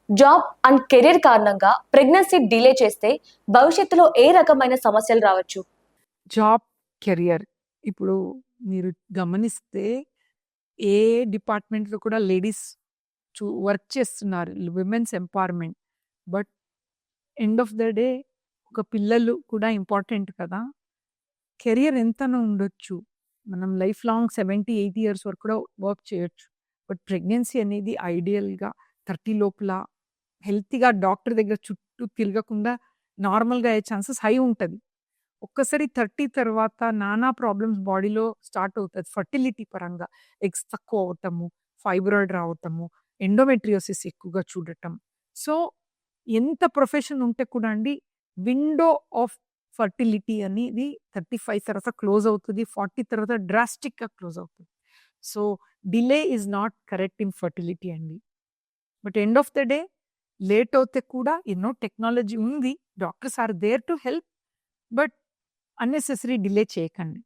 Job and career కారణంగా pregnancy delay చేస్తే భవిష్యత్తులో ఏ రకమైన సమస్యలు రావచ్చు? జాబ్, కెరియర్ ఇప్పుడు మీరు గమనిస్తే ఏ డిపార్ట్మెంట్‌లో కూడా లేడీస్ వర్క్ చేస్తున్నారు. Women's empowerment. But end of the day ఒక పిల్లలు కూడా ఇంపార్టెంట్ కదా! కెరియర్ ఎంతనో ఉండొచ్చు. మనం లైఫ్ లాంగ్ 70, 80 ఇయర్స్ వరకు కూడా వర్క్ చేయొచ్చు. బట్ ప్రెగ్నెన్సీ అనేది ఐడియల్‌గా 30 లోపల హెల్తీగా డాక్టర్ దగ్గర చుట్టూ తిరగకుండా నార్మల్‌గా అయ్యే ఛాన్సెస్ హై ఉంటది. ఒక్కసారి 30 తర్వాత నానా ప్రాబ్లమ్స్ బాడీలో స్టార్ట్ అవుతది. ఫర్టిలిటీ పరంగా ఎగ్స్ తక్కువ అవ్వటము, ఫైబ్రాయిడ్ రావటము, ఎండోమెట్రియోసిస్ ఎక్కువగా చూడటం. సో, ఎంత ప్రొఫెషన్ ఉంటే కూడా అండి విండో ఆఫ్ ఫర్టిలిటీ అనేది 35 తర్వాత క్లోజ్ అవుతది. 40 తర్వాత డ్రాస్టిక్‌గా క్లోజ్ అవుతది. So, delay is not correct in fertility అండి. But end of the day late అవుతే కూడా ఎన్నో టెక్నాలజీ ఉంది. Doctors are there to help. But unnecessary delay చేయకండి.